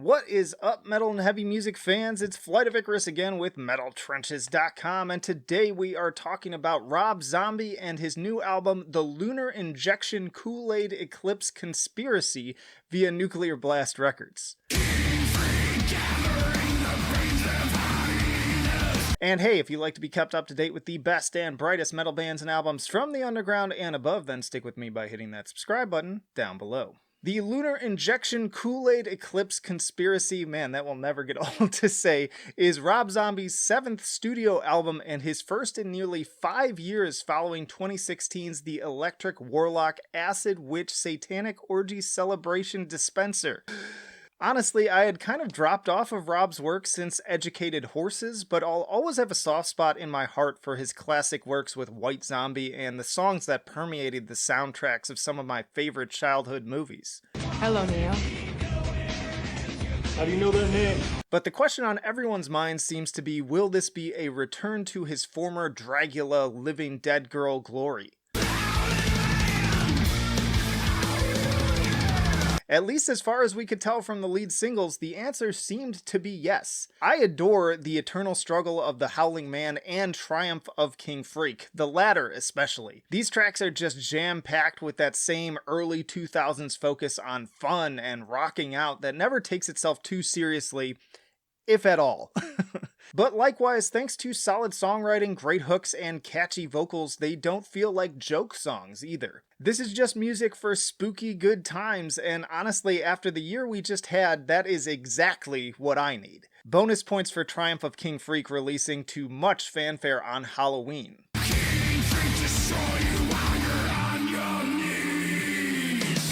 What is up, metal and heavy music fans? It's Flight of Icarus again with MetalTrenches.com, and today we are talking about Rob Zombie and his new album, The Lunar Injection Kool-Aid Eclipse Conspiracy, via Nuclear Blast Records. And hey, if you like to be kept up to date with the best and brightest metal bands and albums from the underground and above, then stick with me by hitting that subscribe button down below. The Lunar Injection Kool-Aid Eclipse Conspiracy, man, that will never get old to say, is Rob Zombie's 7th studio album and his first in nearly 5 years following 2016's The Electric Warlock Acid Witch Satanic Orgy Celebration Dispenser. Honestly, I had kind of dropped off of Rob's work since Educated Horses, but I'll always have a soft spot in my heart for his classic works with White Zombie and the songs that permeated the soundtracks of some of my favorite childhood movies. Hello, Neo. How do you know their name? But the question on everyone's mind seems to be, will this be a return to his former Dragula Living Dead Girl glory? At least as far as we could tell from the lead singles, the answer seemed to be yes. I adore the eternal struggle of the Howling Man and triumph of King Freak, the latter especially. These tracks are just jam-packed with that same early 2000s focus on fun and rocking out that never takes itself too seriously, if at all. But likewise, thanks to solid songwriting, great hooks, and catchy vocals, they don't feel like joke songs either. This is just music for spooky good times, and honestly, after the year we just had, that is exactly what I need. Bonus points for Triumph of King Freak releasing to much fanfare on Halloween.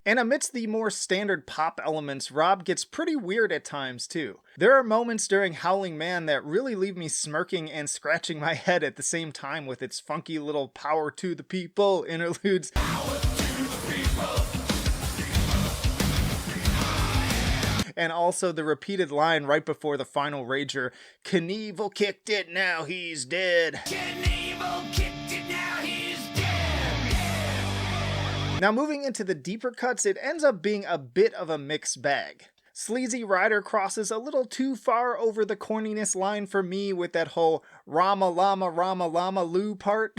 And amidst the more standard pop elements, Rob gets pretty weird at times too. There are moments during Howling Man that really leave me smirking and scratching my head at the same time with its funky little power to the people interludes. Power to the people. And also the repeated line right before the final rager, Knievel kicked it, now he's dead. Knievel kicked it, now he's dead. Now moving into the deeper cuts, it ends up being a bit of a mixed bag. Sleazy Rider crosses a little too far over the corniness line for me with that whole Rama Lama Loo part.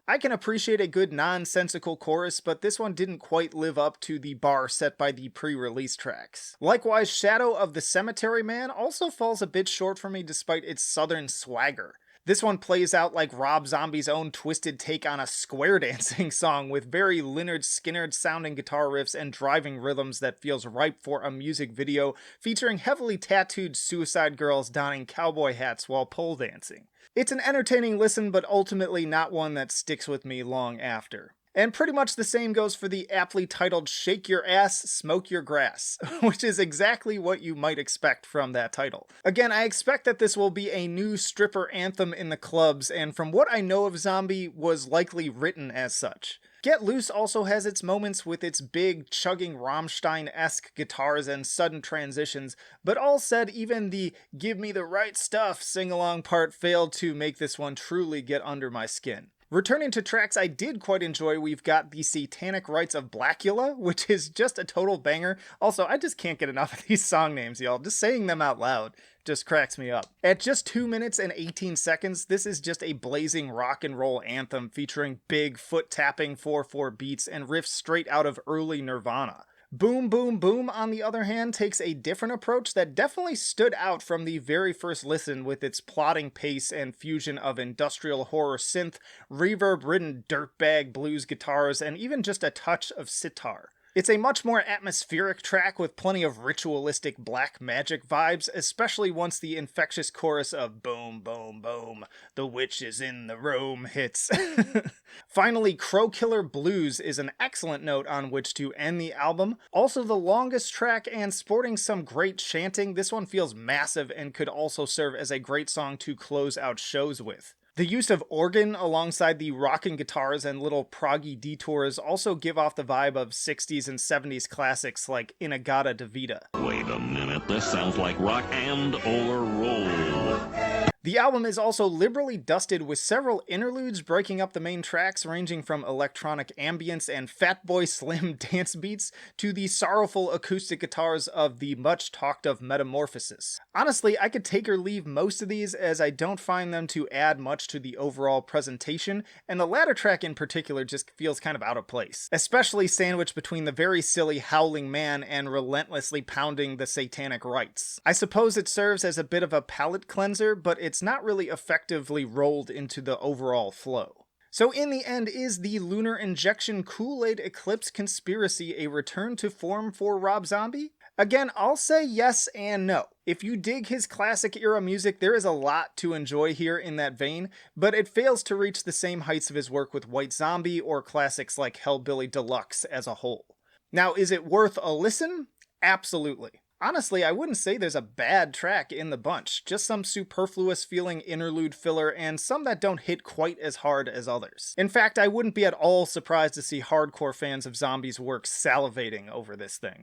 I can appreciate a good nonsensical chorus, but this one didn't quite live up to the bar set by the pre-release tracks. Likewise, Shadow of the Cemetery Man also falls a bit short for me despite its southern swagger. This one plays out like Rob Zombie's own twisted take on a square dancing song with very Lynyrd Skynyrd sounding guitar riffs and driving rhythms that feels ripe for a music video featuring heavily tattooed suicide girls donning cowboy hats while pole dancing. It's an entertaining listen, but ultimately not one that sticks with me long after. And pretty much the same goes for the aptly titled Shake Your Ass, Smoke Your Grass, which is exactly what you might expect from that title. Again, I expect that this will be a new stripper anthem in the clubs, and from what I know of Zombie, was likely written as such. Get Loose also has its moments with its big, chugging Rammstein-esque guitars and sudden transitions, but all said, even the Give Me the Right Stuff sing-along part failed to make this one truly get under my skin. Returning to tracks I did quite enjoy, we've got the Satanic Rites of Blackula, which is just a total banger. Also, I just can't get enough of these song names, y'all. Just saying them out loud just cracks me up. At just 2 minutes and 18 seconds, this is just a blazing rock and roll anthem featuring big foot-tapping 4/4 beats and riffs straight out of early Nirvana. Boom Boom Boom, on the other hand, takes a different approach that definitely stood out from the very first listen with its plodding pace and fusion of industrial horror synth, reverb-ridden dirtbag blues guitars, and even just a touch of sitar. It's a much more atmospheric track with plenty of ritualistic black magic vibes, especially once the infectious chorus of boom, boom, boom, the witch is in the room hits. Finally, Crow Killer Blues is an excellent note on which to end the album. Also the longest track and sporting some great chanting, this one feels massive and could also serve as a great song to close out shows with. The use of organ alongside the rocking guitars and little proggy detours also give off the vibe of 60s and 70s classics like Inagata Devita. Wait a minute, this sounds like rock and or roll. The album is also liberally dusted with several interludes breaking up the main tracks, ranging from electronic ambience and Fatboy Slim dance beats to the sorrowful acoustic guitars of the much talked of Metamorphosis. Honestly, I could take or leave most of these, as I don't find them to add much to the overall presentation, and the latter track in particular just feels kind of out of place, especially sandwiched between the very silly Howling Man and relentlessly pounding the Satanic rites. I suppose it serves as a bit of a palate cleanser, but it's not really effectively rolled into the overall flow. So in the end, is the Lunar Injection Kool-Aid Eclipse Conspiracy a return to form for Rob Zombie? Again, I'll say yes and no. If you dig his classic era music, there is a lot to enjoy here in that vein, but it fails to reach the same heights of his work with White Zombie or classics like Hellbilly Deluxe as a whole. Now, is it worth a listen? Absolutely. Honestly, I wouldn't say there's a bad track in the bunch, just some superfluous feeling interlude filler and some that don't hit quite as hard as others. In fact, I wouldn't be at all surprised to see hardcore fans of Zombie's work salivating over this thing.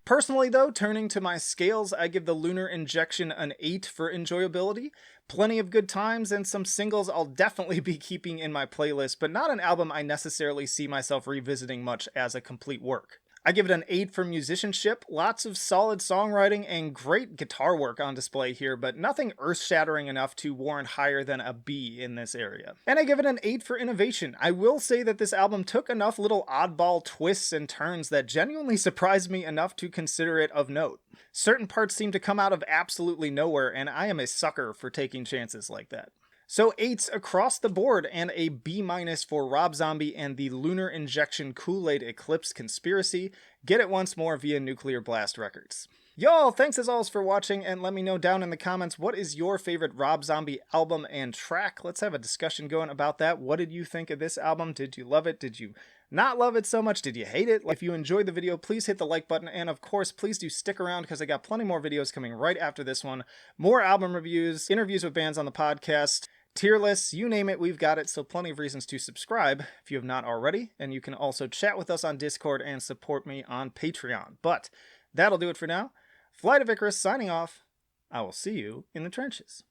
Personally though, turning to my scales, I give the Lunar Injection an 8 for enjoyability. Plenty of good times and some singles I'll definitely be keeping in my playlist, but not an album I necessarily see myself revisiting much as a complete work. I give it an 8 for musicianship, lots of solid songwriting and great guitar work on display here, but nothing earth-shattering enough to warrant higher than a B in this area. And I give it an 8 for innovation. I will say that this album took enough little oddball twists and turns that genuinely surprised me enough to consider it of note. Certain parts seem to come out of absolutely nowhere, and I am a sucker for taking chances like that. So 8s across the board and a B- for Rob Zombie and the Lunar Injection Kool-Aid Eclipse Conspiracy. Get it once more via Nuclear Blast Records. Y'all, thanks as always for watching, and let me know down in the comments what is your favorite Rob Zombie album and track. Let's have a discussion going about that. What did you think of this album? Did you love it? Did you not love it so much? Did you hate it? If you enjoyed the video, please hit the like button, and of course, please do stick around because I got plenty more videos coming right after this one. More album reviews, interviews with bands on the podcast, tier lists, you name it, we've got it, so plenty of reasons to subscribe if you have not already, and you can also chat with us on Discord and support me on Patreon. But that'll do it for now. Flight of Icarus signing off. I will see you in the trenches.